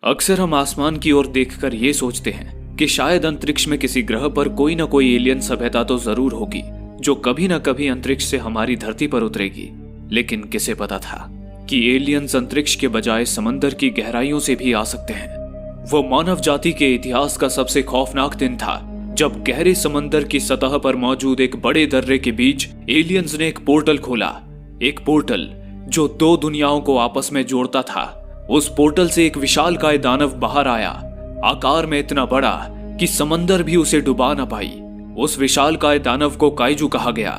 अक्सर हम आसमान की ओर देखकर ये सोचते हैं कि शायद अंतरिक्ष में किसी ग्रह पर कोई ना कोई एलियन सभ्यता तो जरूर होगी जो कभी ना कभी अंतरिक्ष से हमारी धरती पर उतरेगी। लेकिन किसे पता था कि एलियंस अंतरिक्ष के बजाय समंदर की गहराइयों से भी आ सकते हैं। वो मानव जाति के इतिहास का सबसे खौफनाक दिन था जब गहरे समंदर की सतह पर मौजूद एक बड़े दर्रे के बीच एलियंस ने एक पोर्टल खोला। एक पोर्टल जो दो दुनियाओं को आपस में जोड़ता था। उस पोर्टल से एक विशालकाय दानव बाहर आया, आकार में इतना बड़ा कि समंदर भी उसे डुबा न पाई। उस विशालकाय दानव को काइजू कहा गया।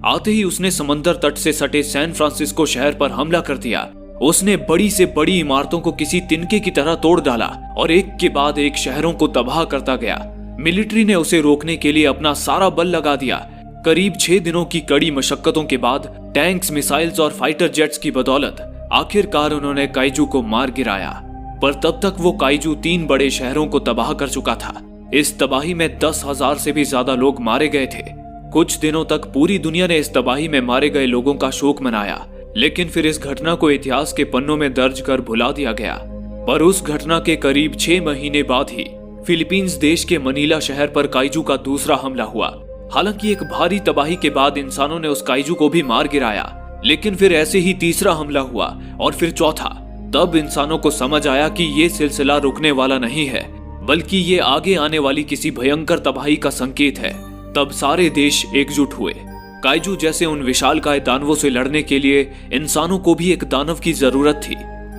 आते ही उसने समंदर तट से सटे सैन फ्रांसिस्को शहर पर हमला कर दिया। उसने बड़ी से बड़ी इमारतों को किसी तिनके की तरह तोड़ डाला और एक के बाद एक शहरों को तबाह करता गया। मिलिट्री ने उसे रोकने के लिए अपना सारा बल लगा दिया। करीब 6 दिनों की कड़ी मशक्कतों के बाद टैंक्स, मिसाइल्स और फाइटर जेट्स की बदौलत आखिरकार उन्होंने काइजू को मार गिराया। पर तब तक वो काइजू 3 बड़े शहरों को तबाह कर चुका था। इस तबाही में 10,000 से भी ज्यादा लोग मारे गए थे। कुछ दिनों तक पूरी दुनिया ने इस तबाही में मारे गए लोगों का शोक मनाया, लेकिन फिर इस घटना को इतिहास के पन्नों में दर्ज कर भुला दिया गया। पर उस घटना के करीब 6 महीने बाद ही फिलीपींस देश के मनीला शहर पर काइजू का दूसरा हमला हुआ। हालांकि एक भारी तबाही के बाद इंसानों ने उस काइजू को भी मार गिराया, लेकिन फिर ऐसे ही तीसरा हमला हुआ और फिर चौथा। तब इंसानों को समझ आया कि ये सिलसिला रुकने वाला नहीं है, बल्कि ये आगे आने वाली किसी भयंकर तबाही का संकेत है। तब सारे देश एकजुट हुए। काइजू जैसे उन विशालकाय दानवों से लड़ने के लिए इंसानों को भी एक दानव की जरूरत थी।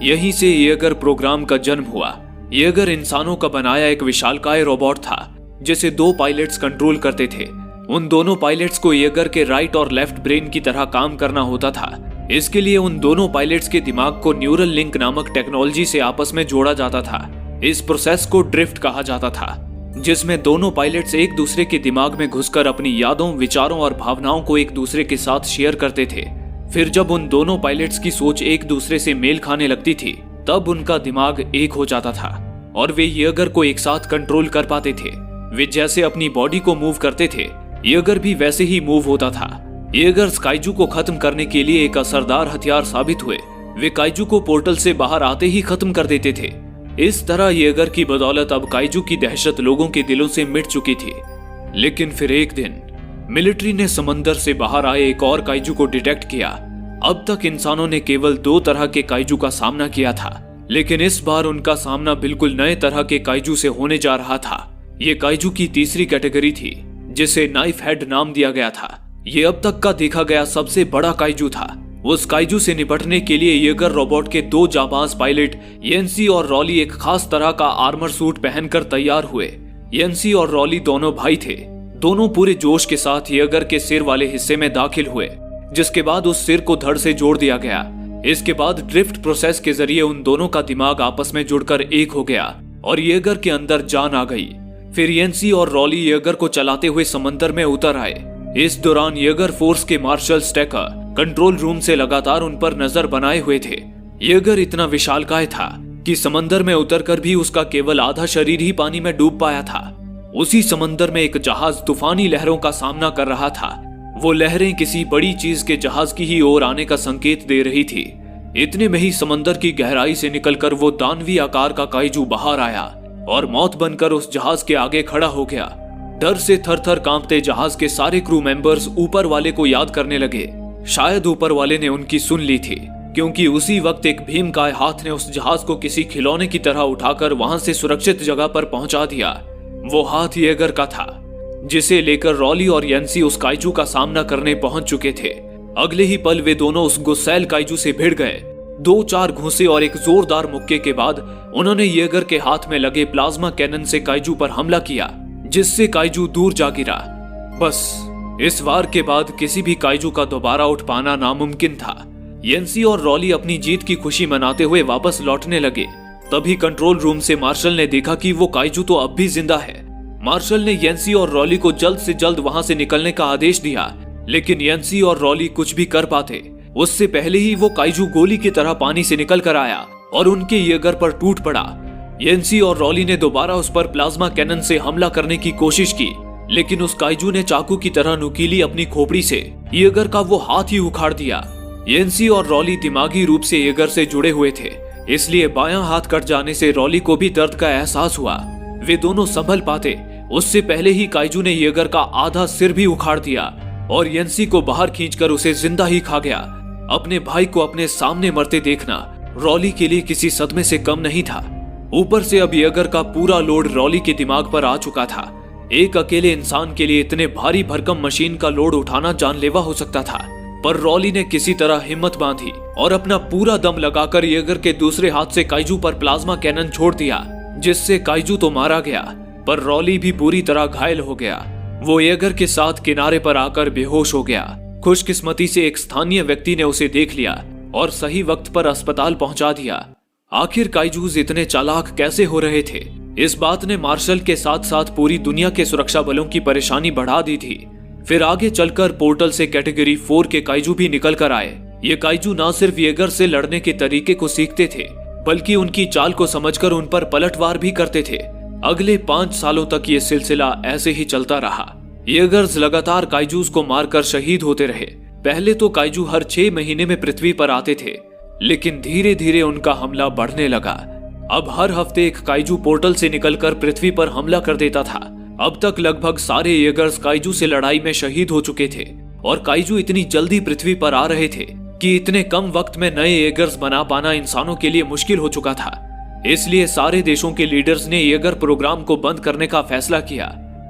यहीं से येगर प्रोग्राम का जन्म हुआ। येगर इंसानों का बनाया एक विशालकाय रोबोट था जिसे 2 पायलट्स कंट्रोल करते थे। उन दोनों पायलट्स को येगर के राइट और लेफ्ट ब्रेन की तरह काम करना होता था। इसके लिए उन दोनों पायलट्स के दिमाग को न्यूरल लिंक नामक टेक्नोलॉजी से आपस में जोड़ा जाता था। इस प्रोसेस को ड्रिफ्ट कहा जाता था, जिसमें दोनों पायलट्स एक दूसरे के दिमाग में घुसकर अपनी यादों, विचारों और भावनाओं को एक दूसरे के साथ शेयर करते थे। फिर जब उन दोनों पायलट्स की सोच एक दूसरे से मेल खाने लगती थी, तब उनका दिमाग एक हो जाता था और वे येगर को एक साथ कंट्रोल कर पाते थे। वे जैसे अपनी बॉडी को मूव करते थे, येगर भी वैसे ही मूव होता था। येगर काइजू को खत्म करने के लिए एक असरदार हथियार साबित हुए। वे काइजू को पोर्टल से बाहर आते ही खत्म कर देते थे। इस तरह येगर की बदौलत अब काइजू की दहशत लोगों के दिलों से मिट चुकी थी। लेकिन फिर एक दिन मिलिट्री ने समंदर से बाहर आए एक और काइजू को डिटेक्ट किया। अब तक इंसानों ने केवल 2 तरह के काइजू का सामना किया था, लेकिन इस बार उनका सामना बिल्कुल नए तरह के काइजू से होने जा रहा था। ये काइजू की तीसरी कैटेगरी थी जिसे नाइफ हेड नाम दिया गया था। ये अब तक का देखा गया सबसे बड़ा काइजू था। उस काइजू से निपटने के लिए येगर रोबोट के 2 जाबाज पायलट येंसी और रॉली एक खास तरह का आर्मर सूट पहनकर तैयार हुए। येंसी और रॉली दोनों भाई थे। दोनों पूरे जोश के साथ येगर के सिर वाले हिस्से में दाखिल हुए, जिसके बाद उस सिर को धड़ से जोड़ दिया गया। इसके बाद ड्रिफ्ट प्रोसेस के जरिए उन दोनों का दिमाग आपस में जुड़कर एक हो गया और येगर के अंदर जान आ गई। फिर येंसी और रॉली येगर को चलाते हुए समंदर में उतर आए। इस दौरान येगर फोर्स के मार्शल स्टेकर कंट्रोल रूम से लगातार उन पर नजर बनाए हुए थे। येगर इतना विशालकाय था कि समंदर में उतरकर भी उसका केवल आधा शरीर ही पानी में डूब पाया था। उसी समंदर में एक जहाज तूफानी लहरों का सामना कर रहा था। वो लहरें किसी बड़ी चीज के जहाज की ही ओर आने का संकेत दे रही थी। इतने में ही समंदर की गहराई से निकलकर वो दानवी आकार का काइजू बाहर आया और मौत बनकर उस जहाज के आगे खड़ा हो गया। डर से थर-थर कांपते जहाज के सारे क्रू मेंबर्स ऊपर वाले को याद करने लगे। शायद ऊपर वाले ने उनकी सुन ली थी, क्योंकि उसी वक्त एक भीमकाय हाथ ने उस जहाज को किसी खिलौने की तरह उठाकर वहां से सुरक्षित जगह पर पहुंचा दिया। वो हाथ येगर का था, जिसे लेकर रॉली और येंसी उस काइजू का सामना करने पहुंच चुके थे। अगले ही पल वे दोनों उस गुस्सैल काइजू से भिड़ गए। 2-4 घूंसे और एक जोरदार मुक्के के बाद उन्होंने येगर के हाथ में लगे प्लाज्मा कैनन से काइजू पर हमला किया, जिससे काइजू दूर जा गिरा। बस इस वार के बाद किसी भी काइजू का दोबारा उठ पाना नामुमकिन था। येंसी और रॉली अपनी जीत की खुशी मनाते हुए वापस लौटने लगे। तभी कंट्रोल रूम से मार्शल ने देखा कि वो काइजू तो अब भी जिंदा है। मार्शल ने येंसी और रॉली को जल्द से जल्द वहां से निकलने का आदेश दिया, लेकिन येंसी और रॉली कुछ भी कर पाते उससे पहले ही वो काइजू गोली की तरह पानी से निकल कर आया और उनके येगर पर टूट पड़ा। येंसी और रॉली ने दोबारा उस पर प्लाज्मा कैनन से हमला करने की कोशिश की, लेकिन उस काइजू ने चाकू की तरह नुकीली अपनी खोपड़ी से येगर का वो हाथ ही उखाड़ दिया। येंसी और रॉली दिमागी रूप से येगर से जुड़े हुए थे, इसलिए बायां हाथ कट जाने से रॉली को भी दर्द का एहसास हुआ। वे दोनों संभल पाते उससे पहले ही काइजू ने येगर का आधा सिर भी उखाड़ दिया और येंसी को बाहर खींचकर उसे जिंदा ही खा गया। अपने भाई को अपने सामने मरते देखना रॉली के लिए किसी सदमे से कम नहीं था। ऊपर से अब येगर का पूरा लोड रॉली के दिमाग पर आ चुका था। एक अकेले इंसान के लिए इतने भारी भरकम मशीन का लोड उठाना जानलेवा हो सकता था, पर रॉली ने किसी तरह हिम्मत बांधी और अपना पूरा दम लगाकर येगर के दूसरे हाथ से काइजू पर प्लाज्मा कैनन छोड़ दिया, जिससे काइजू तो मारा गया पर रॉली भी बुरी तरह घायल हो गया। वो येगर के साथ किनारे पर आकर बेहोश हो गया। खुशकिस्मती से एक स्थानीय व्यक्ति ने उसे देख लिया और सही वक्त पर अस्पताल पहुंचा दिया। आखिर काइजूज इतने चालाक कैसे हो रहे थे, इस बात ने मार्शल के साथ साथ पूरी दुनिया के सुरक्षा बलों की परेशानी बढ़ा दी थी। फिर आगे चलकर पोर्टल से कैटेगरी 4 के काइजू भी निकल कर आए। ये काइजू न सिर्फ येगर से लड़ने के तरीके को सीखते थे, बल्कि उनकी चाल को समझकर उन पर पलटवार भी करते थे। अगले 5 सालों तक ये सिलसिला ऐसे ही चलता रहा। येगर्स लगातार काइजूस को मारकर शहीद होते रहे। पहले तो काइजू हर 6 महीने में पृथ्वी पर आते थे, लेकिन धीरे धीरे उनका हमला बढ़ने लगा। अब हर हफ्ते एक काइजू पोर्टल से निकलकर पृथ्वी पर हमला कर देता था। अब तक लगभग सारे येगर्स काइजू से लड़ाई में शहीद हो चुके थे और काइजू इतनी जल्दी पृथ्वी पर आ रहे थे कि इतने कम वक्त में नए येगर्स बना पाना इंसानों के लिए मुश्किल हो चुका था। इसलिए सारे देशों के लीडर्स ने येगर प्रोग्राम को बंद करने का फैसला किया।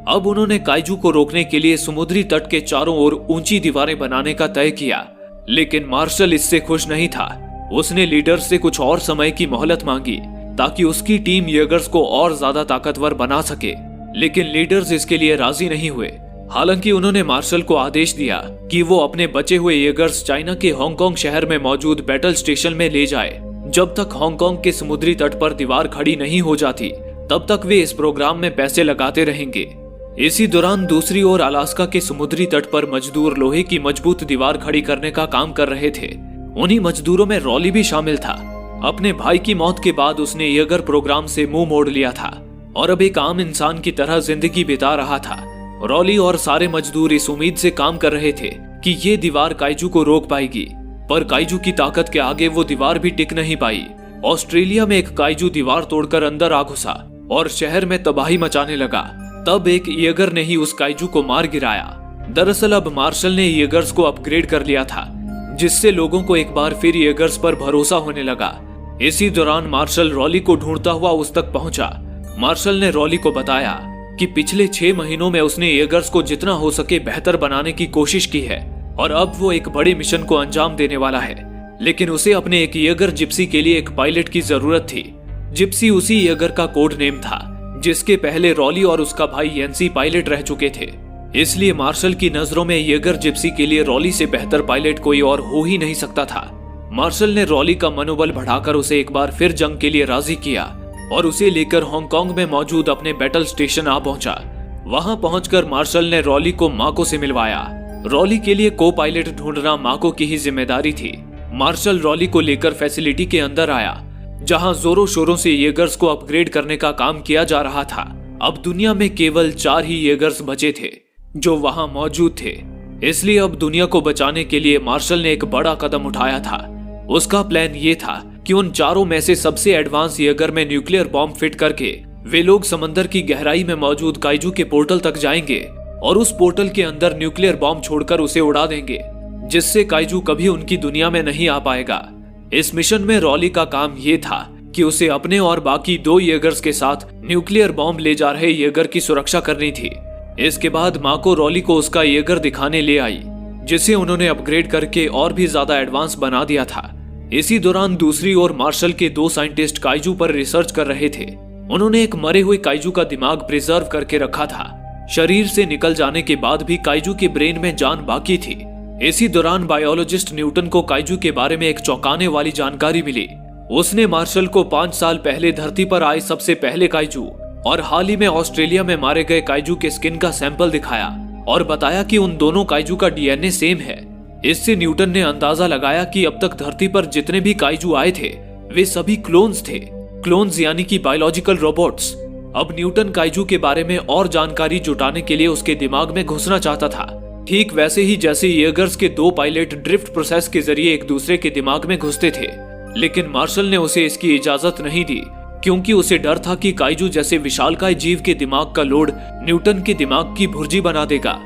अब उन्होंने काइजू को रोकने के लिए समुद्री तट के चारों ओर ऊंची दीवारें बनाने का तय किया, लेकिन मार्शल इससे खुश नहीं था। उसने लीडर्स से कुछ और समय की मोहलत मांगी ताकि उसकी टीम येगर्स को और ज्यादा ताकतवर बना सके, लेकिन लीडर्स इसके लिए राजी नहीं हुए। हालांकि उन्होंने मार्शल को आदेश दिया कि वो अपने बचे हुए येगर्स चाइना के हांगकांग शहर में मौजूद बैटल स्टेशन में ले जाए। जब तक हांगकांग के समुद्री तट पर दीवार खड़ी नहीं हो जाती, तब तक वे इस प्रोग्राम में पैसे लगाते रहेंगे। इसी दौरान दूसरी ओर अलास्का के समुद्री तट पर मजदूर लोहे की मजबूत दीवार खड़ी करने का काम कर रहे थे। उन्हीं मजदूरों में रॉली भी शामिल था। अपने भाई की मौत के बाद उसने येगर प्रोग्राम से मुंह मोड़ लिया था और अब एक आम इंसान की तरह जिंदगी बिता रहा था। रॉली और सारे मजदूर इस उम्मीद से काम कर रहे थे कि ये दीवार काइजू को रोक पाएगी, पर काइजू की ताकत के आगे वो दीवार भी टिक नहीं पाई। ऑस्ट्रेलिया में एक काइजू दीवार तोड़कर अंदर आ घुसा और शहर में तबाही मचाने लगा। तब एक येगर ने ही उस काइजू को मार गिराया। दरअसल अब मार्शल ने येगर्स को अपग्रेड कर लिया था, जिससे लोगों को एक बार फिर येगर्स पर भरोसा होने लगा। इसी दौरान मार्शल रॉली को ढूंढता हुआ उस तक पहुंचा। मार्शल ने रॉली को बताया कि पिछले 6 महीनों में उसने येगर्स को जितना हो सके बेहतर बनाने की कोशिश की है और अब वो एक बड़े मिशन को अंजाम देने वाला है। लेकिन उसे अपने एक येगर जिप्सी के लिए एक पायलट की जरूरत थी। जिप्सी उसी येगर का कोड नेम था जिसके पहले रॉली और उसका भाई येंसी पायलट रह चुके थे। इसलिए मार्शल की नजरों में येगर जिप्सी के लिए रॉली से बेहतर पायलट कोई और हो ही नहीं सकता था। मार्शल ने रॉली का मनोबल बढ़ाकर उसे एक बार फिर जंग के लिए राजी किया और उसे लेकर हांगकांग में मौजूद अपने बैटल स्टेशन आ पहुंचा। वहां पहुंचकर मार्शल ने रॉली को माको से मिलवाया। रॉली के लिए को पायलट ढूंढना माको की ही जिम्मेदारी थी। मार्शल रॉली को लेकर फैसिलिटी के अंदर आया, जहां जोरों शोरों से येगर्स को अपग्रेड करने का काम किया जा रहा था। अब दुनिया में केवल 4 ही येगर्स बचे थे जो वहां मौजूद थे। इसलिए अब दुनिया को बचाने के लिए मार्शल ने एक बड़ा कदम उठाया था। उसका प्लान ये था कि उन चारों में से सबसे एडवांस येगर में न्यूक्लियर बॉम्ब फिट करके वे लोग समंदर की गहराई में मौजूद काइजू के पोर्टल तक जाएंगे और उस पोर्टल के अंदर न्यूक्लियर बॉम्ब छोड़कर उसे उड़ा देंगे, जिससे काइजू कभी उनकी दुनिया में नहीं आ पाएगा। इस मिशन में रॉली का काम ये था कि उसे अपने और बाकी 2 येगर्स के साथ न्यूक्लियर बॉम्ब ले जा रहे येगर की सुरक्षा करनी थी। इसके बाद माको रॉली को उसका येगर दिखाने ले आई, जिसे उन्होंने अपग्रेड करके और भी ज्यादा एडवांस बना दिया था। इसी दौरान दूसरी ओर मार्शल के 2 साइंटिस्ट काइजू पर रिसर्च कर रहे थे। उन्होंने एक मरे हुए काइजू का दिमाग प्रिजर्व करके रखा था। शरीर से निकल जाने के बाद भी काइजू के ब्रेन में जान बाकी थी। इसी दौरान बायोलॉजिस्ट न्यूटन को काइजू के बारे में एक चौंकाने वाली जानकारी मिली। उसने मार्शल को 5 साल पहले धरती पर आए सबसे पहले काइजू और हाल ही में ऑस्ट्रेलिया में मारे गए काइजू के स्किन का सैंपल दिखाया और बताया कि उन दोनों काइजू का डीएनए सेम है। इससे न्यूटन ने अंदाजा लगाया कि अब तक धरती पर जितने भी काइजू आए थे वे सभी क्लोन्स थे। क्लोन्स यानी कि बायोलॉजिकल रोबोट्स। अब न्यूटन काइजू के बारे में और जानकारी जुटाने के लिए उसके दिमाग में घुसना चाहता था, ठीक वैसे ही जैसे येगर्स के 2 पायलट ड्रिफ्ट प्रोसेस के जरिए एक दूसरे के दिमाग में घुसते थे। लेकिन मार्शल ने उसे इसकी इजाजत नहीं दी, क्योंकि उसे डर था कि काइजू जैसे विशालकाय जीव के दिमाग का लोड न्यूटन के दिमाग की भुर्जी बना देगा।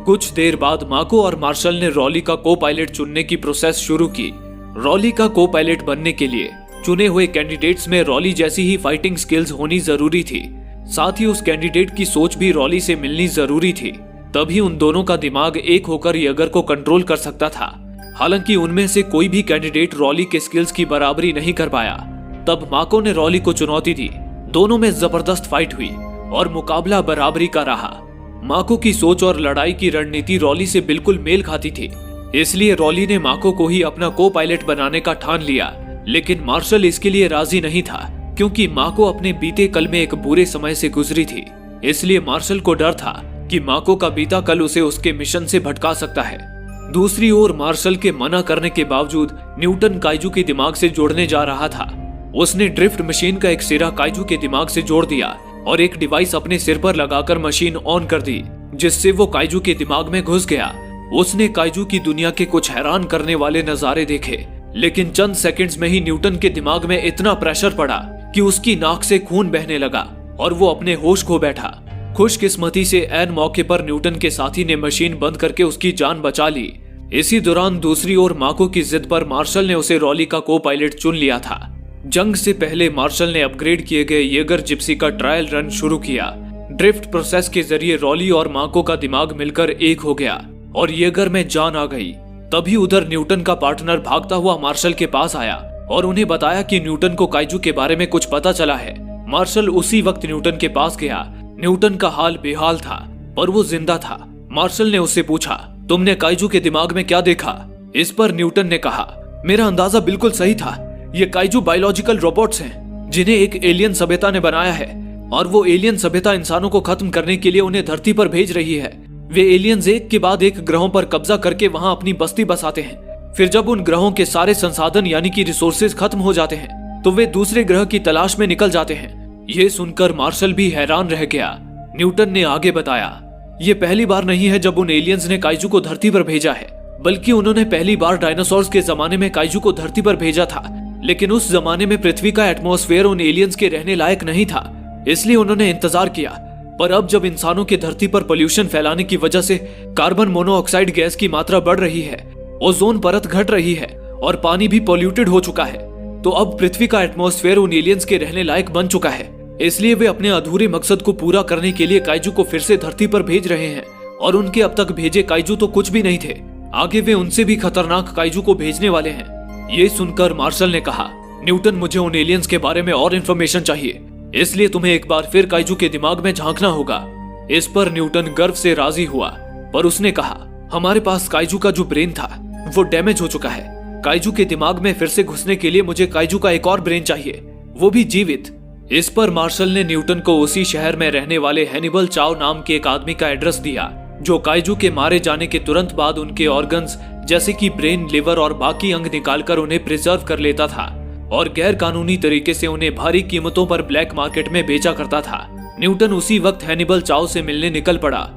कुछ देर बाद माको और मार्शल ने रॉली का को पायलट चुनने की प्रोसेस शुरू की। रॉली का को पायलट बनने के लिए चुने हुए कैंडिडेट्स में रॉली जैसी ही फाइटिंग स्किल्स होनी जरूरी थी। साथ ही उस कैंडिडेट की सोच भी रॉली से मिलनी जरूरी थी, तभी उन दोनों का दिमाग एक होकर येगर को कंट्रोल कर सकता था। हालांकि उनमें से कोई भी कैंडिडेट रॉली के स्किल्स की बराबरी नहीं कर पाया। तब माको ने रॉली को चुनौती दी। दोनों में जबरदस्त फाइट हुई और मुकाबला बराबरी का रहा। माको की सोच और लड़ाई की रणनीति रॉली से बिल्कुल मेल खाती थी, इसलिए रॉली ने माको को ही अपना को पायलट बनाने का ठान लिया। लेकिन मार्शल इसके लिए राजी नहीं था, क्योंकि माको अपने बीते कल में एक बुरे समय से गुजरी थी। इसलिए मार्शल को डर था कि माको का बीता कल उसे उसके मिशन से भटका सकता है। दूसरी ओर मार्शल के मना करने के बावजूद न्यूटन काइजू के दिमाग से जोड़ने जा रहा था। उसने ड्रिफ्ट मशीन का एक सिरा काइजू के दिमाग से जोड़ दिया और एक डिवाइस अपने सिर पर लगाकर मशीन ऑन कर दी, जिससे वो काइजू के दिमाग में घुस गया। उसने काइजू की दुनिया के कुछ हैरान करने वाले नजारे देखे, लेकिन चंद सेकंड्स में ही न्यूटन के दिमाग में इतना प्रेशर पड़ा कि उसकी नाक से खून बहने लगा और वो अपने होश खो बैठा। खुशकिस्मती से ऐन मौके पर न्यूटन के साथी ने मशीन बंद करके उसकी जान बचा ली। इसी दौरान दूसरी ओर माको की जिद पर मार्शल ने उसे रॉली का को पायलट चुन लिया था। जंग से पहले मार्शल ने अपग्रेड किए गए येगर जिप्सी का ट्रायल रन शुरू किया। ड्रिफ्ट प्रोसेस के जरिए रॉली और माको का दिमाग मिलकर एक हो गया और येगर में जान आ गई। तभी उधर न्यूटन का पार्टनर भागता हुआ मार्शल के पास आया और उन्हें बताया कि न्यूटन को काइजू के बारे में कुछ पता चला है। मार्शल उसी वक्त न्यूटन के पास गया। न्यूटन का हाल बेहाल था, पर वो जिंदा था। मार्शल ने उससे पूछा, तुमने काइजू के दिमाग में क्या देखा? इस पर न्यूटन ने कहा, मेरा अंदाजा बिल्कुल सही था। ये काइजू बायोलॉजिकल रोबोट्स हैं, जिन्हें एक एलियन सभ्यता ने बनाया है, और वो एलियन सभ्यता इंसानों को खत्म करने के लिए उन्हें धरती पर भेज रही है। वे एलियंस एक के बाद एक ग्रहों पर कब्जा करके वहां अपनी बस्ती बसाते हैं। फिर जब उन ग्रहों के सारे संसाधन यानी कि रिसोर्सेज खत्म हो जाते हैं, तो वे दूसरे ग्रह की तलाश में निकल जाते हैं। ये सुनकर मार्शल भी हैरान रह गया। न्यूटन ने आगे बताया, ये पहली बार नहीं है जब उन एलियंस ने काइजू को धरती पर भेजा है, बल्कि उन्होंने पहली बार डायनासोर्स के जमाने में काइजू को धरती पर भेजा था। लेकिन उस जमाने में पृथ्वी का एटमॉस्फेयर उन एलियंस के रहने लायक नहीं था, इसलिए उन्होंने इंतजार किया। पर अब जब इंसानों की धरती पर पोल्यूशन फैलाने की वजह से कार्बन मोनोऑक्साइड गैस की मात्रा बढ़ रही है, ओजोन परत घट रही है और पानी भी पोल्यूटेड हो चुका है, तो अब पृथ्वी का एटमॉस्फेयर उन एलियंस के रहने लायक बन चुका है। इसलिए वे अपने अधूरे मकसद को पूरा करने के लिए काइजू को फिर से धरती पर भेज रहे हैं। और उनके अब तक भेजे काइजू तो कुछ भी नहीं थे, आगे वे उनसे भी खतरनाक काइजू को भेजने वाले हैं। ये सुनकर मार्शल ने कहा, न्यूटन, मुझे उन एलियंस के बारे में और इन्फॉर्मेशन चाहिए, इसलिए तुम्हें एक बार फिर काइजू के दिमाग में झांकना होगा। इस पर न्यूटन गर्व से राजी हुआ, पर उसने कहा, हमारे पास काइजू का जो ब्रेन था वो डैमेज हो चुका है। काइजू के दिमाग में फिर से घुसने के लिए मुझे काइजू का एक और ब्रेन चाहिए, वो भी जीवित। इस पर मार्शल ने न्यूटन को उसी शहर में रहने वाले हैनिबल चाओ नाम के एक आदमी का एड्रेस दिया, जो काइजू के मारे जाने के तुरंत बाद उनके ऑर्गन्स जैसे कि ब्रेन, लिवर और बाकी अंग निकालकर उन्हें प्रिजर्व कर लेता था और गैर कानूनी तरीके से उन्हें भारी कीमतों पर ब्लैक मार्केट में बेचा करता था। न्यूटन उसी वक्त हैनिबल चाओ से मिलने निकल पड़ा।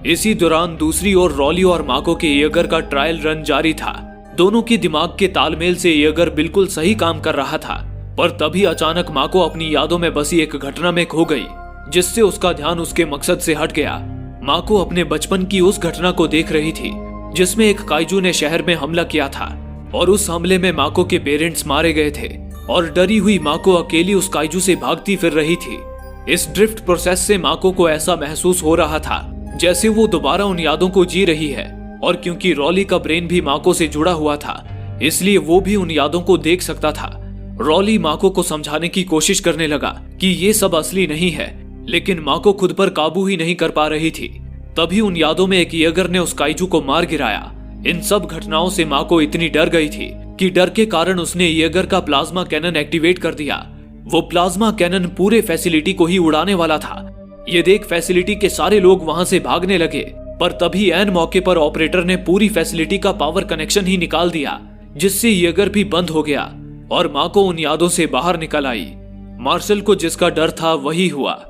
इसी दौरान दूसरी ओर रॉली और माको के येगर का ट्रायल रन जारी था। दोनों के दिमाग के तालमेल से येगर बिल्कुल सही काम कर रहा था, पर तभी अचानक माको अपनी यादों में बसी एक घटना में खो गई, जिससे उसका ध्यान उसके मकसद से हट गया। माको अपने बचपन की उस घटना को देख रही थी जिसमें एक काइजू ने शहर में हमला किया था और उस हमले में माको के पेरेंट्स मारे गए थे और डरी हुई माको अकेली उस काइजू से भागती फिर रही थी। इस ड्रिफ्ट प्रोसेस से माको को ऐसा महसूस हो रहा था जैसे वो दोबारा उन यादों को जी रही है, और क्योंकि रॉली का ब्रेन भी माको से जुड़ा हुआ था, इसलिए वो भी उन यादों को देख सकता था। रॉली माको को समझाने की कोशिश करने लगा कि ये सब असली नहीं है, लेकिन माको खुद पर काबू ही नहीं कर पा रही थी। तभी उन यादों में एक येगर ने उस काइजू को मार गिराया। इन सब घटनाओं से माको इतनी डर गई थी कि डर के कारण उसने येगर का प्लाज्मा कैनन एक्टिवेट कर दिया। वो प्लाज्मा कैनन पूरे फैसिलिटी को ही उड़ाने वाला था। ये देख फैसिलिटी के सारे लोग वहां से भागने लगे, पर तभी ऐन मौके पर ऑपरेटर ने पूरी फैसिलिटी का पावर कनेक्शन ही निकाल दिया, जिससे येगर भी बंद हो गया और माको उन यादों से बाहर निकल आई। मार्शल को जिसका डर था वही हुआ।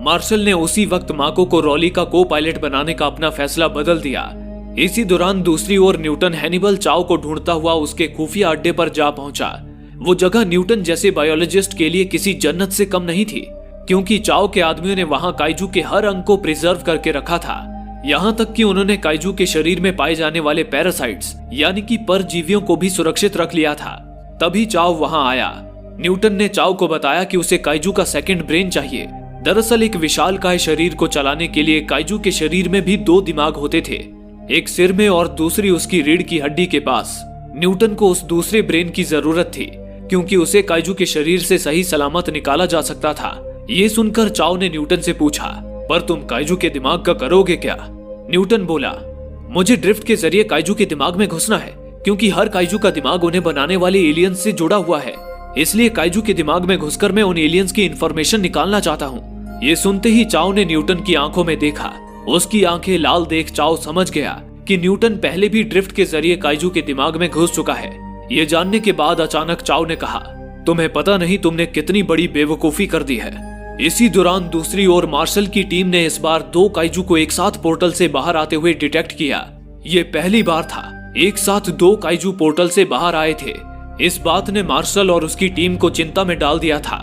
मार्शल ने उसी वक्त माको को रॉली का को पायलट बनाने का अपना फैसला बदल दिया। इसी दौरान दूसरी ओर न्यूटन हैनिबल चाओ को ढूंढता हुआ उसके खुफिया अड्डे पर जा पहुंचा। वो जगह न्यूटन जैसे बायोलॉजिस्ट के लिए किसी जन्नत से कम नहीं थी, क्योंकि चाओ के आदमियों ने वहां काइजू के हर अंग को प्रिजर्व करके रखा था। यहाँ तक कि उन्होंने काइजू के शरीर में पाए जाने वाले पैरासाइट्स यानी कि परजीवियों को भी सुरक्षित रख लिया था। तभी चाओ वहां आया। न्यूटन ने चाओ को बताया कि उसे काइजू का सेकंड ब्रेन चाहिए। दरअसल एक विशालकाय शरीर को चलाने के लिए काइजू के शरीर में भी 2 दिमाग होते थे, एक सिर में और दूसरी उसकी रीढ़ की हड्डी के पास। न्यूटन को उस दूसरे ब्रेन की जरूरत थी, क्योंकि उसे काइजू के शरीर से सही सलामत निकाला जा सकता था। ये सुनकर चाओ ने न्यूटन से पूछा, पर तुम काइजू के दिमाग का करोगे क्या? न्यूटन बोला, मुझे ड्रिफ्ट के जरिए काइजू के दिमाग में घुसना है, क्योंकि हर काइजू का दिमाग उन्हें बनाने वाले एलियंस से जुड़ा हुआ है। इसलिए काइजू के दिमाग में घुसकर मैं उन एलियंस की इंफॉर्मेशन निकालना चाहता हूँ। ये सुनते ही चाओ ने न्यूटन की आंखों में देखा। उसकी आंखें लाल देख चाओ समझ गया कि न्यूटन पहले भी ड्रिफ्ट के जरिए काइजू के दिमाग में घुस चुका है। ये जानने के बाद अचानक चाओ ने कहा, तुम्हें पता नहीं तुमने कितनी बड़ी बेवकूफी कर दी है। इसी दौरान दूसरी ओर मार्शल की टीम ने इस बार 2 काइजू को एक साथ पोर्टल से बाहर आते हुए डिटेक्ट किया। ये पहली बार था एक साथ 2 काइजू पोर्टल से बाहर आए थे। इस बात ने मार्शल और उसकी टीम को चिंता में डाल दिया था।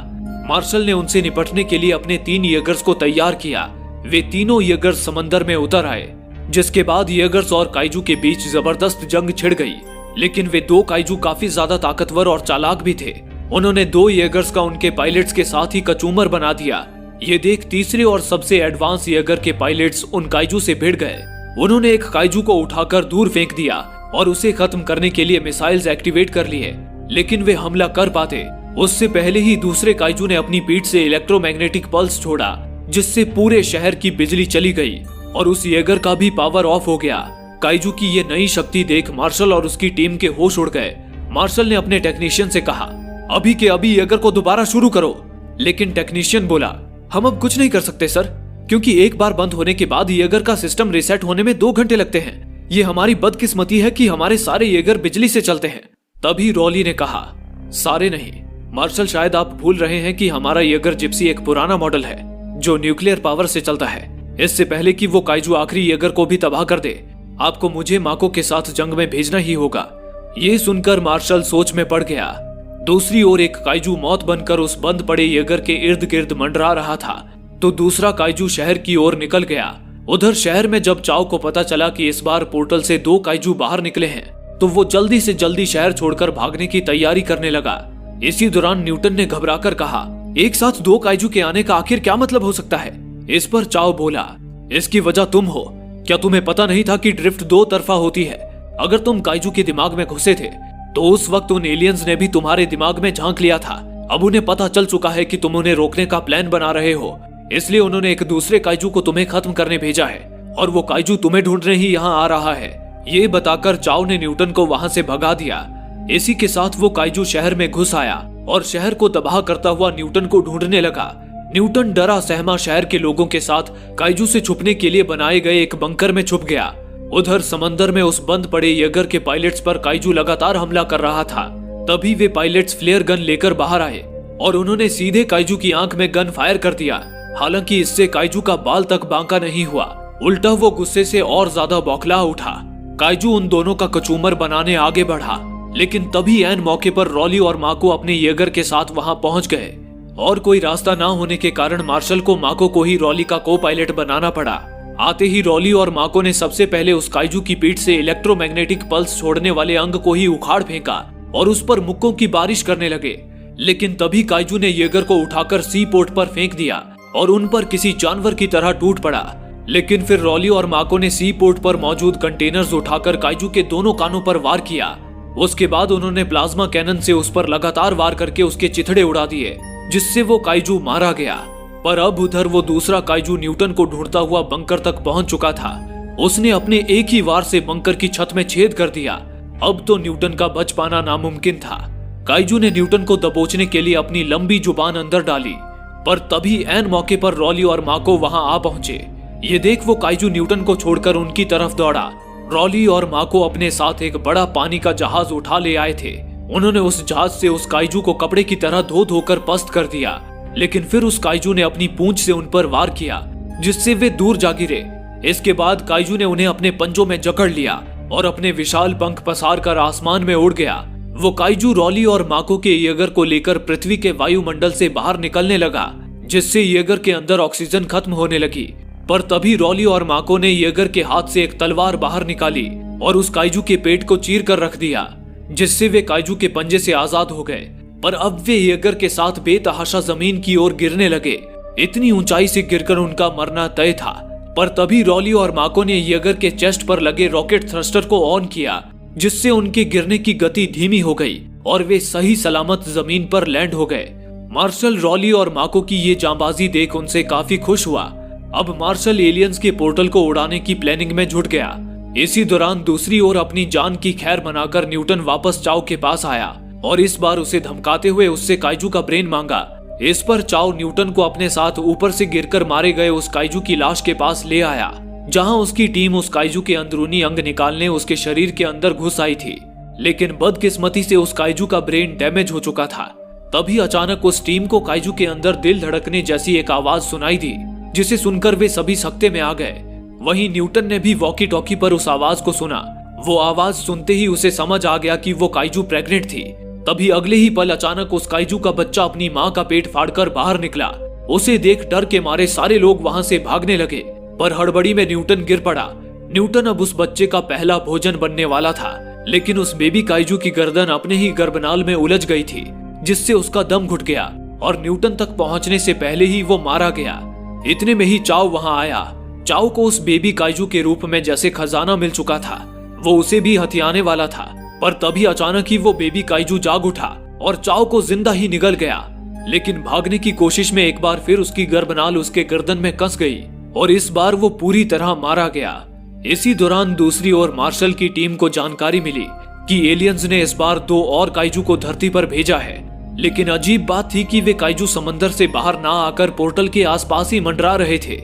मार्शल ने उनसे निपटने के लिए अपने 3 येगर्स को तैयार किया। वे तीनों येगर्स समंदर में उतर आए, जिसके बाद येगर्स और काइजू के बीच जबरदस्त जंग छिड़ गई। लेकिन वे 2 काइजू काफी ज्यादा ताकतवर और चालाक भी थे। उन्होंने 2 येगर्स का उनके पायलट्स के साथ ही कचूमर बना दिया। ये देख तीसरे और सबसे एडवांस येगर के पायलट्स उन काइजू से भिड़ गए। उन्होंने एक काइजू को उठाकर दूर फेंक दिया और उसे खत्म करने के लिए मिसाइल्स एक्टिवेट कर लिए, लेकिन वे हमला कर पाते उससे पहले ही दूसरे काइजू ने अपनी पीठ से इलेक्ट्रोमैग्नेटिक पल्स छोड़ा, जिससे पूरे शहर की बिजली चली गई और उस येगर का भी पावर ऑफ हो गया। काइजू की ये नई शक्ति देख मार्शल और उसकी टीम के होश उड़ गए। मार्शल ने अपने टेक्नीशियन से कहा, अभी के अभी येगर को दोबारा शुरू करो। लेकिन टेक्नीशियन बोला, हम अब कुछ नहीं कर सकते सर, क्योंकि एक बार बंद होने के बाद येगर का सिस्टम रिसेट होने में 2 घंटे लगते हैं। ये हमारी बदकिस्मती है कि हमारे सारे येगर बिजली से चलते हैं। तभी रॉली ने कहा, सारे नहीं मार्शल, शायद आप भूल रहे हैं कि हमारा येगर जिप्सी एक पुराना मॉडल है जो न्यूक्लियर पावर से चलता है। इससे पहले कि वो काइजू आखिरी येगर को भी तबाह कर दे, आपको मुझे माको के साथ जंग में भेजना ही होगा। ये सुनकर मार्शल सोच में पड़ गया। दूसरी ओर एक काइजू मौत बनकर उस बंद पड़े येगर के इर्द गिर्द मंडरा रहा था, तो दूसरा काइजू शहर की ओर निकल गया। उधर शहर में जब चाओ को पता चला कि इस बार पोर्टल से 2 काइजू बाहर निकले हैं, तो वो जल्दी से जल्दी शहर छोड़कर भागने की तैयारी करने लगा। इसी दौरान न्यूटन ने घबराकर कहा, एक साथ 2 काइजू के आने का आखिर क्या मतलब हो सकता है? इस पर चाओ बोला, इसकी वजह तुम हो। क्या तुम्हें पता नहीं था कि ड्रिफ्ट 2 तरफा होती है? अगर तुम काइजू के दिमाग में घुसे थे तो उस वक्त उन एलियंस ने भी तुम्हारे दिमाग में झांक लिया था। अब उन्हें पता चल चुका है कि तुम उन्हें रोकने का प्लान बना रहे हो, इसलिए उन्होंने एक दूसरे काइजू को तुम्हें खत्म करने भेजा है और वो काइजू तुम्हें ढूंढने ही यहाँ आ रहा है। ये बताकर चाओ ने न्यूटन को वहां से भगा दिया। इसी के साथ वो काइजू शहर में घुस आया और शहर को तबाह करता हुआ न्यूटन को ढूंढने लगा। न्यूटन डरा सहमा शहर के लोगों के साथ काइजू से छुपने के लिए बनाए गए एक बंकर में छुप गया। उधर समंदर में उस बंद पड़े येगर के पायलट्स पर काइजू लगातार हमला कर रहा था। तभी वे पायलट्स फ्लेयर गन लेकर बाहर आए और उन्होंने सीधे काइजू की आंख में गन फायर कर दिया। हालांकि इससे काइजू का बाल तक बांका नहीं हुआ, उल्टा वो गुस्से से और ज्यादा बौखला उठा। काइजू उन दोनों का कचूमर बनाने आगे बढ़ा, लेकिन तभी ऐन मौके पर रॉली और माको अपने येगर के साथ वहां पहुंच गए और कोई रास्ता ना होने के कारण मार्शल को माको को ही रॉली का को पायलट बनाना पड़ा। आते ही रॉली और माको ने सबसे पहले उस काइजू की पीठ से इलेक्ट्रोमैग्नेटिक पल्स छोड़ने वाले अंग को ही उखाड़ फेंका और उस पर मुक्कों की बारिश करने लगे। लेकिन तभी काइजू ने येगर को उठाकर सी पोर्ट पर फेंक दिया और उन पर किसी जानवर की तरह टूट पड़ा। लेकिन फिर रॉली और माको ने सी पोर्ट पर मौजूद कंटेनर्स उठाकर काइजू के दोनों कानों पर वार किया। उसके बाद उन्होंने प्लाज्मा कैनन से उस पर लगातार वार करके उसके चिथड़े उड़ा दिए, जिससे वो काइजू मारा गया। पर अब उधर वो दूसरा काइजू न्यूटन को ढूंढता हुआ बंकर तक पहुंच चुका था। उसने अपने एक ही वार से बंकर की छत में छेद कर दिया। अब तो न्यूटन का बच पाना नामुमकिन था। काइजू ने न्यूटन को दबोचने के लिए अपनी लंबी जुबान अंदर डाली, पर तभी ऐन मौके पर रॉली और माको वहां आ पहुंचे। ये देख वो काइजू न्यूटन को छोड़कर उनकी तरफ दौड़ा। रॉली और माको अपने साथ एक बड़ा पानी का जहाज उठा ले आए थे। उन्होंने उस जहाज से उस काइजू को कपड़े की तरह धो धोकर पस्त कर दिया, लेकिन फिर उस काइजू ने अपनी पूंछ से उन पर वार किया, जिससे वे दूर जा गिरे। इसके बाद काइजू ने उन्हें अपने पंजों में जकड़ लिया और अपने विशाल पंख पसार कर आसमान में उड़ गया। वो काइजू रॉली और माको के येगर को लेकर पृथ्वी के वायुमंडल से बाहर निकलने लगा, जिससे येगर के अंदर ऑक्सीजन खत्म होने लगी। पर तभी रॉली और माको ने येगर के हाथ से एक तलवार बाहर निकाली और उस काइजू के पेट को चीर कर रख दिया, जिससे वे काइजू के पंजे से आजाद हो गए। पर अब वे येगर के साथ बेतहाशा जमीन की ओर गिरने लगे। इतनी ऊंचाई से गिरकर उनका मरना तय था। पर तभी रॉली और माको ने येगर के चेस्ट पर लगे रॉकेट थ्रस्टर को ऑन किया, जिससे उनके गिरने की गति धीमी हो गई और वे सही सलामत जमीन पर लैंड हो गए। मार्शल रॉली और माको की ये जांबाजी देख उनसे काफी खुश हुआ। अब मार्शल एलियंस के पोर्टल को उड़ाने की प्लानिंग में जुट गया। इसी दौरान दूसरी ओर अपनी जान की खैर मनाकर न्यूटन वापस चाओ के पास आया और इस बार उसे धमकाते हुए उससे काइजू का ब्रेन मांगा। इस पर चाओ न्यूटन को अपने साथ ऊपर से गिरकर मारे गए उस काइजू की लाश के पास ले आया, जहां उसकी टीम उस काइजू के अंदरूनी अंग निकालने उसके शरीर के अंदर घुस आई थी। लेकिन बदकिस्मती से उस काइजू का ब्रेन डैमेज हो चुका था। तभी अचानक उस टीम को काइजू के अंदर दिल धड़कने जैसी एक आवाज सुनाई दी, जिसे सुनकर वे सभी सख्ते में आ गए। वहीं न्यूटन ने भी वॉकी टॉकी पर उस आवाज को सुना। वो आवाज सुनते ही उसे समझ आ गया कि वो काइजू प्रेग्नेंट थी। तभी अगले ही पल अचानक उस काइजू का बच्चा अपनी माँ का पेट फाड़कर बाहर निकला। उसे देख डर के मारे सारे लोग वहां से भागने लगे, पर हड़बड़ी में न्यूटन गिर पड़ा। न्यूटन अब उस बच्चे का पहला भोजन बनने वाला था, लेकिन उस बेबी काइजू की गर्दन अपने ही गर्भनाल में उलझ गई थी, जिससे उसका दम घुट गया और न्यूटन तक पहुंचने से पहले ही वो मारा गया। इतने में ही चाओ वहां आया। चाओ को उस बेबी काइजू के रूप में जैसे खजाना मिल चुका था, वो उसे भी हथियाने वाला था। पर तभी अचानक ही वो बेबी काइजू जाग उठा और चाओ को जिंदा ही निगल गया। लेकिन भागने की कोशिश में एक बार फिर उसकी गर्भनाल उसके गर्दन में कस गई और इस बार वो पूरी तरह मारा गया। इसी दौरान दूसरी ओर मार्शल की टीम को जानकारी मिली कि एलियंस ने इस बार 2 और काइजू को धरती पर भेजा है। लेकिन अजीब बात थी कि वे काइजू समंदर से बाहर ना आकर पोर्टल के आसपास ही मंडरा रहे थे।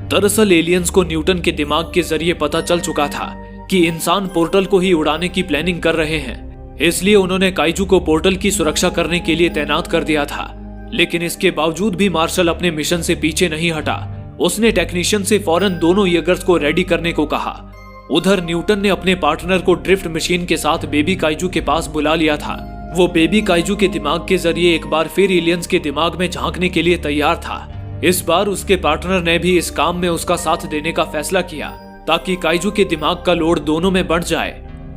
दरअसल एलियंस को न्यूटन के दिमाग के जरिए पता चल चुका था कि इंसान पोर्टल को ही उड़ाने की प्लानिंग कर रहे हैं, इसलिए उन्होंने काइजू को पोर्टल की सुरक्षा करने के लिए तैनात कर दिया था। लेकिन इसके बावजूद भी मार्शल अपने मिशन से पीछे नहीं हटा। उसने टेक्नीशियन से फौरन दोनों येगर्स को रेडी करने को कहा। उधर न्यूटन ने अपने पार्टनर को ड्रिफ्ट मशीन के साथ बेबी काइजू के पास बुला लिया था। वो बेबी काइजू के दिमाग के जरिए एक बार फिर एलियंस के दिमाग में झांकने के लिए तैयार था। इस बार उसके पार्टनर ने भी इस काम में उसका साथ देने का फैसला किया, ताकि काइजू के दिमाग का लोड दोनों में बढ़ जाए।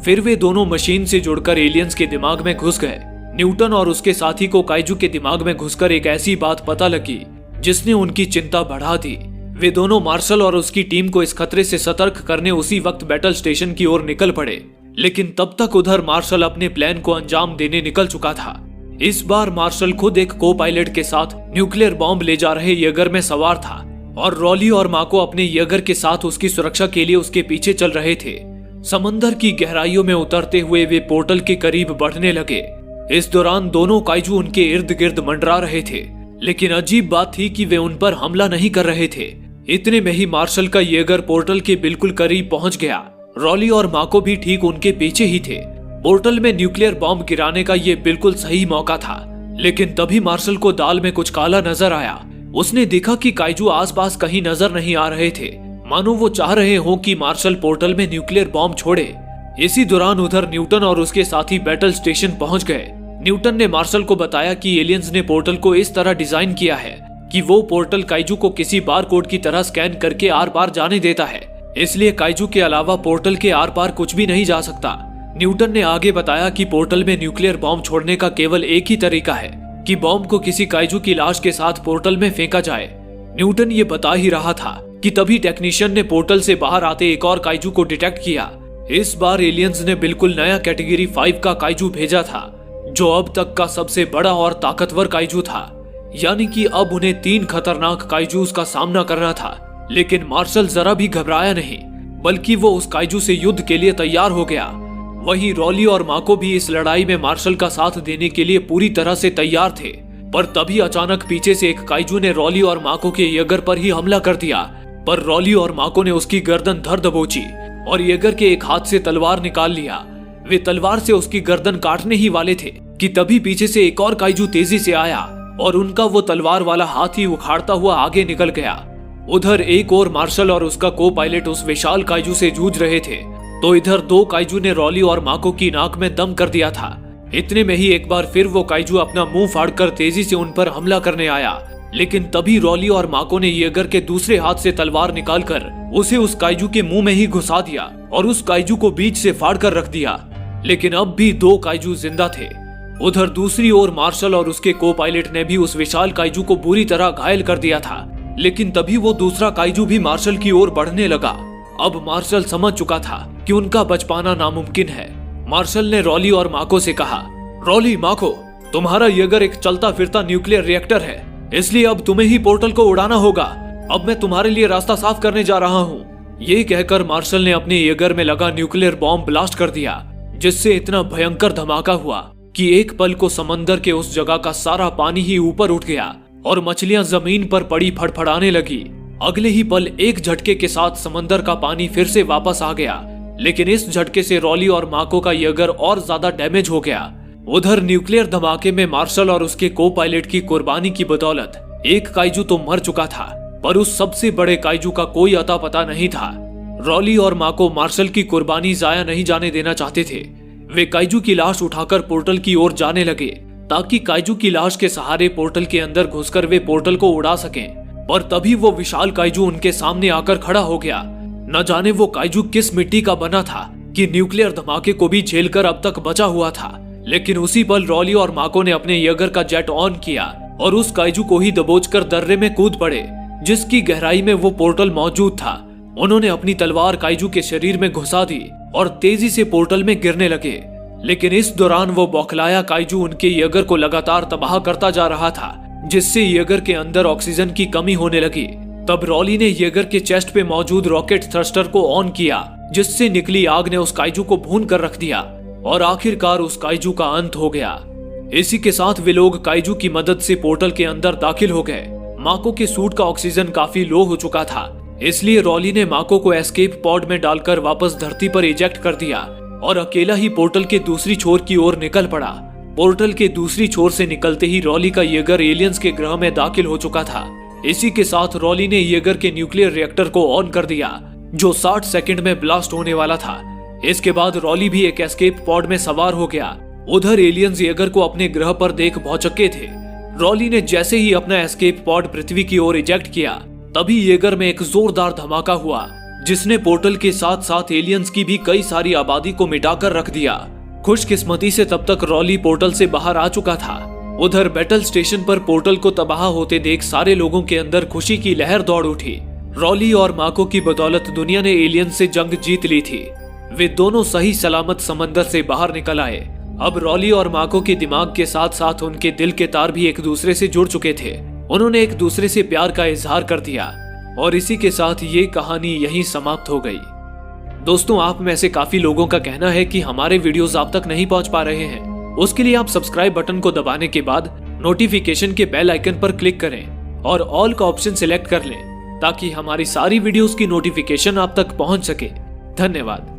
फिर वे दोनों मशीन से जुड़कर एलियंस के दिमाग में घुस गए। न्यूटन और उसके साथी को काइजू के दिमाग में घुसकर एक ऐसी बात पता लगी जिसने उनकी चिंता बढ़ा दी। वे दोनों मार्शल और उसकी टीम को इस खतरे से सतर्क करने उसी वक्त बैटल स्टेशन की ओर निकल पड़े। लेकिन तब तक उधर मार्शल अपने प्लान को अंजाम देने निकल चुका था। इस बार मार्शल खुद एक को पायलट के साथ न्यूक्लियर बॉम्ब ले जा रहे येगर में सवार था और रॉली और माको अपने येगर के साथ उसकी सुरक्षा के लिए उसके पीछे चल रहे थे। समंदर की गहराइयों में उतरते हुए वे पोर्टल के करीब बढ़ने लगे। इस दौरान दोनों काइजू उनके इर्द गिर्द मंडरा रहे थे, लेकिन अजीब बात थी कि वे उन पर हमला नहीं कर रहे थे। इतने में ही मार्शल का येगर पोर्टल के बिल्कुल करीब पहुंच गया। रॉली और माको भी ठीक उनके पीछे ही थे। पोर्टल में न्यूक्लियर बॉम्ब गिराने का ये बिल्कुल सही मौका था। लेकिन तभी मार्शल को दाल में कुछ काला नजर आया। उसने देखा कि काइजू आसपास कहीं नजर नहीं आ रहे थे, मानो वो चाह रहे हो कि मार्शल पोर्टल में न्यूक्लियर बॉम्ब छोड़े। इसी दौरान उधर न्यूटन और उसके साथी बैटल स्टेशन पहुंच गए। न्यूटन ने मार्शल को बताया कि एलियंस ने पोर्टल को इस तरह डिजाइन किया है कि वो पोर्टल काइजू को किसी बार कोड की तरह स्कैन करके आर पार जाने देता है, इसलिए काइजू के अलावा पोर्टल के आर पार कुछ भी नहीं जा सकता। न्यूटन ने आगे बताया कि पोर्टल में न्यूक्लियर बॉम्ब छोड़ने का केवल एक ही तरीका है कि बॉम्ब को किसी काइजू की लाश के साथ पोर्टल में फेंका जाए। न्यूटन ये बता ही रहा था कि तभी टेक्नीशियन ने पोर्टल से बाहर आते एक और काइजू को डिटेक्ट किया। इस बार एलियंस ने बिल्कुल नया कैटेगरी 5 का काइजू भेजा था, जो अब तक का सबसे बड़ा और ताकतवर काइजू था। यानी कि अब उन्हें 3 खतरनाक काइजूस का सामना करना था। लेकिन मार्शल जरा भी घबराया नहीं, बल्कि वो उस काइजू से युद्ध के लिए तैयार हो गया। वहीं रॉली और माको भी इस लड़ाई में मार्शल का साथ देने के लिए पूरी तरह से तैयार थे। पर तभी अचानक पीछे से एक काइजू ने रॉली और माको के येगर पर ही हमला कर दिया। पर रॉली और माको ने उसकी गर्दन धर दबोची और येगर के एक हाथ से तलवार निकाल लिया। वे तलवार से उसकी गर्दन काटने ही वाले थे कि तभी पीछे से एक और काइजू तेजी से आया और उनका वो तलवार वाला हाथ ही उखाड़ता हुआ आगे निकल गया। उधर एक और मार्शल और उसका को पायलट उस विशाल काइजू से जूझ रहे थे, तो इधर 2 काइजू ने रॉली और माको की नाक में दम कर दिया था। इतने में ही एक बार फिर वो काइजू अपना मुंह फाड़कर तेजी से उन पर हमला करने आया, लेकिन तभी रॉली और माको ने येगर के दूसरे हाथ से तलवार निकालकर उसे उस काइजू के मुंह में ही घुसा दिया और उस काइजू को बीच से फाड़कर रख दिया। लेकिन अब भी 2 काइजू जिंदा थे। उधर दूसरी ओर मार्शल और उसके को पायलट ने भी उस विशाल काइजू को बुरी तरह घायल कर दिया था, लेकिन तभी वो दूसरा काइजू भी मार्शल की ओर बढ़ने लगा। अब मार्शल समझ चुका था कि उनका बच पाना नामुमकिन है। मार्शल ने रॉली और माको से कहा, रॉली, माको, तुम्हारा येगर एक चलता फिरता न्यूक्लियर रिएक्टर है, इसलिए अब तुम्हें ही पोर्टल को उड़ाना होगा। अब मैं तुम्हारे लिए रास्ता साफ करने जा रहा हूँ। ये कहकर मार्शल ने अपने येगर में लगा न्यूक्लियर बॉम्ब ब्लास्ट कर दिया, जिससे इतना भयंकर धमाका हुआ कि एक पल को समंदर के उस जगह का सारा पानी ही ऊपर उठ गया और मछलियां जमीन पर पड़ी फड़फड़ाने लगी। अगले ही पल एक झटके के साथ समंदर का पानी फिर से वापस आ गया, लेकिन इस झटके से रॉली और माको का येगर और ज्यादा डैमेज हो गया। उधर न्यूक्लियर धमाके में मार्शल और उसके को पायलट की कुर्बानी की बदौलत एक काइजू तो मर चुका था, पर उस सबसे बड़े काइजू का कोई अता पता नहीं था। रॉली और माको मार्शल की कुर्बानी जाया नहीं जाने देना चाहते थे। वे काइजू की लाश उठाकर पोर्टल की ओर जाने लगे ताकि काइजू की लाश के सहारे पोर्टल के अंदर घुसकर वे पोर्टल को उड़ा सकें। पर तभी वो विशाल काइजू उनके सामने आकर खड़ा हो गया। न जाने वो काइजू किस मिट्टी का बना था कि न्यूक्लियर धमाके को भी झेलकर अब तक बचा हुआ था। लेकिन उसी पल रॉली और माको ने अपने येगर का जेट ऑन किया और उस काइजू को ही दबोचकर दर्रे में कूद पड़े, जिसकी गहराई में वो पोर्टल मौजूद था। उन्होंने अपनी तलवार काइजू के शरीर में घुसा दी और तेजी से पोर्टल में गिरने लगे। लेकिन इस दौरान वो बौखलाया काइजू उनके येगर को लगातार तबाह करता जा रहा था, जिससे येगर के अंदर ऑक्सीजन की कमी होने लगी। तब रॉली ने येगर के चेस्ट पे मौजूद रॉकेट थ्रस्टर को ऑन किया, जिससे निकली आग ने उस काइजू को भून कर रख दिया और आखिरकार उस काइजू का अंत हो गया। इसी के साथ वे लोग काइजू की मदद से पोर्टल के अंदर दाखिल हो गए। माको के सूट का ऑक्सीजन काफी लो हो चुका था, इसलिए रॉली ने माको को एस्केप पॉड में डालकर वापस धरती पर इजेक्ट कर दिया और अकेला ही पोर्टल के दूसरी छोर की ओर निकल पड़ा। पोर्टल के दूसरी छोर से निकलते ही रॉली का येगर एलियंस के ग्रह में दाखिल हो चुका था। इसी के साथ रॉली ने येगर के न्यूक्लियर रिएक्टर को ऑन कर दिया, जो 60 सेकंड में ब्लास्ट होने वाला था। इसके बाद रॉली भी एक एस्केप पॉड में सवार हो गया। उधर एलियंस येगर को अपने ग्रह पर देख भौचक्के थे। रॉली ने जैसे ही अपना एस्केप पॉड पृथ्वी की ओर इजेक्ट किया, तभी येगर में एक जोरदार धमाका हुआ, जिसने पोर्टल के साथ साथ एलियंस की भी कई सारी आबादी को मिटाकर रख दिया। खुशकिस्मती से तब तक रॉली पोर्टल से बाहर आ चुका था। उधर बैटल स्टेशन पर पोर्टल को तबाह होते देख सारे लोगों के अंदर खुशी की लहर दौड़ उठी। रॉली और माको की बदौलत दुनिया ने एलियंस से जंग जीत ली थी। वे दोनों सही सलामत समंदर से बाहर निकल आए। अब रॉली और माको के दिमाग के साथ साथ उनके दिल के तार भी एक दूसरे से जुड़ चुके थे। उन्होंने एक दूसरे से प्यार का इजहार कर दिया और इसी के साथ ये कहानी यहीं समाप्त हो गई। दोस्तों, आप में से काफी लोगों का कहना है कि हमारे वीडियोस आप तक नहीं पहुंच पा रहे हैं। उसके लिए आप सब्सक्राइब बटन को दबाने के बाद नोटिफिकेशन के बेल आइकन पर क्लिक करें और ऑल का ऑप्शन सिलेक्ट कर लें, ताकि हमारी सारी वीडियोस की नोटिफिकेशन आप तक पहुंच सके। धन्यवाद।